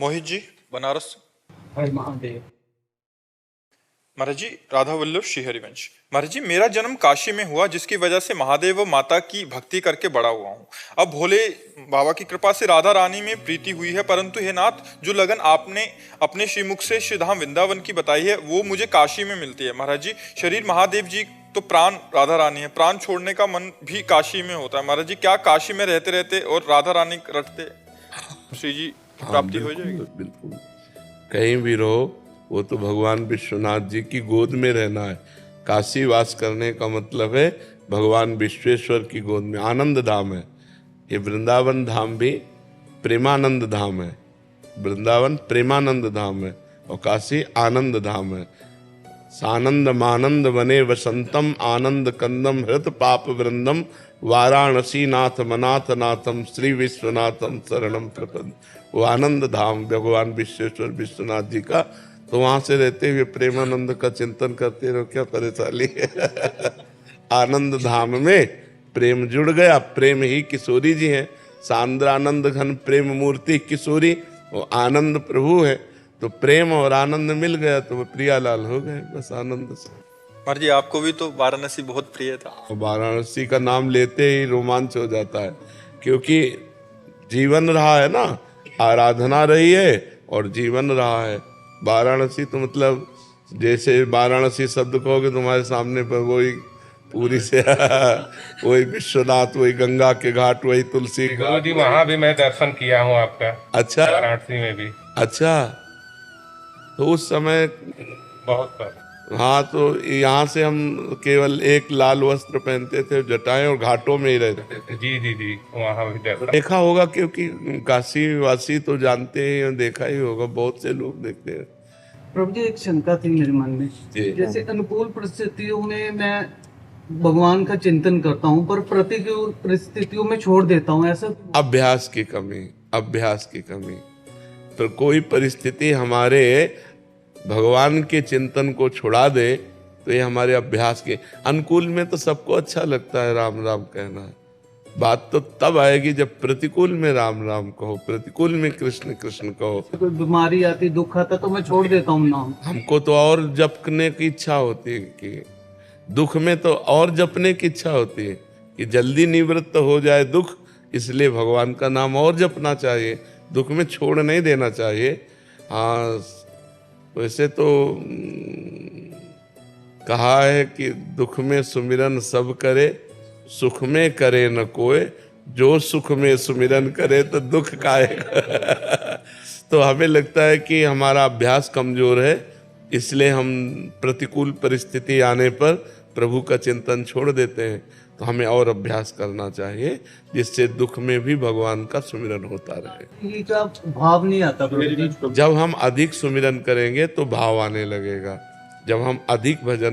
मोहित जी, बनारस। हर महादेव। महाराज जी, राधा वल्लभ श्री हरिवंश। महाराज जी, मेरा जन्म काशी में हुआ, जिसकी वजह से महादेव व माता की भक्ति करके बड़ा हुआ हूँ। अब भोले बाबा की कृपा से राधा रानी में प्रीति हुई है, परंतु हे नाथ, जो लगन आपने अपने श्रीमुख से श्री धाम वृंदावन की बताई है, वो मुझे काशी में मिलती है। महाराज जी, शरीर महादेव जी तो प्राण राधा रानी है, प्राण छोड़ने का मन भी काशी में होता है। महाराज जी, क्या काशी में रहते रहते और राधा रानी रटते श्री जी प्राप्ति हो जाएगी? बिल्कुल, कहीं भी रहो, वो तो भगवान विश्वनाथ जी की गोद में रहना है। काशी वास करने का मतलब है भगवान विश्वेश्वर की गोद में। आनंद धाम है ये, वृंदावन धाम भी प्रेमानंद धाम है। वृंदावन प्रेमानंद धाम है और काशी आनंद धाम है। सानंद मानंद वने वसंतम आनंद कंदम हृत पाप वृंदम वाराणसी नाथ मनाथ नाथम श्री विश्वनाथम शरणम प्रपद। वो आनंद धाम भगवान विश्वेश्वर विश्वनाथ जी का, तो वहां से रहते हुए प्रेमानंद का चिंतन करते रहो, क्या परेशानी है। आनंद धाम में प्रेम जुड़ गया, प्रेम ही किशोरी जी हैं। सांद्रानंद घन प्रेम मूर्ति किशोरी, वो आनंद प्रभु है। तो प्रेम और आनंद मिल गया तो वो प्रियालाल हो गए, बस आनंद से। महाराज जी, आपको भी तो वाराणसी बहुत प्रिय था। वाराणसी का नाम लेते ही रोमांच हो जाता है, क्योंकि जीवन रहा है ना, आराधना रही है और जीवन रहा है। वाराणसी तो मतलब जैसे वाराणसी शब्द कहोगे तुम्हारे सामने पर वही पूरी से वही विश्वनाथ, वही गंगा के घाट, वही तुलसी गुरु जी, वहाँ भी मैं दर्शन किया हूँ आपका। अच्छा, वाराणसी में भी। अच्छा, तो उस समय बहुत बार। हाँ, तो यहाँ से हम केवल एक लाल वस्त्र पहनते थे, जटाएं, और घाटों में ही रहते थे। जी जी जी, वहाँ भी दर्शन देखा होगा, क्योंकि काशी वासी तो जानते ही, देखा ही होगा, बहुत से लोग देखते हैं। प्रभु जी, एक शंका थी मेरे मन में। जैसे अनुकूल परिस्थितियों में मैं भगवान का चिंतन करता हूँ, पर प्रतिकूल परिस्थितियों में छोड़ देता हूँ, ऐसा? अभ्यास की कमी, अभ्यास की कमी। तो कोई परिस्थिति हमारे भगवान के चिंतन को छुड़ा दे तो ये हमारे अभ्यास के अनुकूल में तो सबको अच्छा लगता है राम राम कहना। बात तो तब आएगी जब प्रतिकूल में राम राम कहो, प्रतिकूल में कृष्ण कृष्ण कहो। कोई बीमारी आती, दुख आता, तो मैं छोड़ देता हूँ नाम। हमको तो और जपने की इच्छा होती है, कि दुख में तो और जपने की इच्छा होती है कि जल्दी निवृत्त हो जाए दुख, इसलिए भगवान का नाम और जपना चाहिए, दुख में छोड़ नहीं देना चाहिए। हाँ, वैसे तो कहा है कि दुख में सुमिरन सब करे, सुख में करे न कोई, जो सुख में सुमिरन करे तो दुख काहेगा। तो हमें लगता है कि हमारा अभ्यास कमजोर है, इसलिए हम प्रतिकूल परिस्थिति आने पर प्रभु का चिंतन छोड़ देते हैं। तो हमें और अभ्यास करना चाहिए, जिससे दुख में भी भगवान का सुमिरन होता रहे। ये का भाव नहीं आता प्रभु जी। जब हम अधिक सुमिरन करेंगे तो भाव आने लगेगा। जब हम अधिक भजन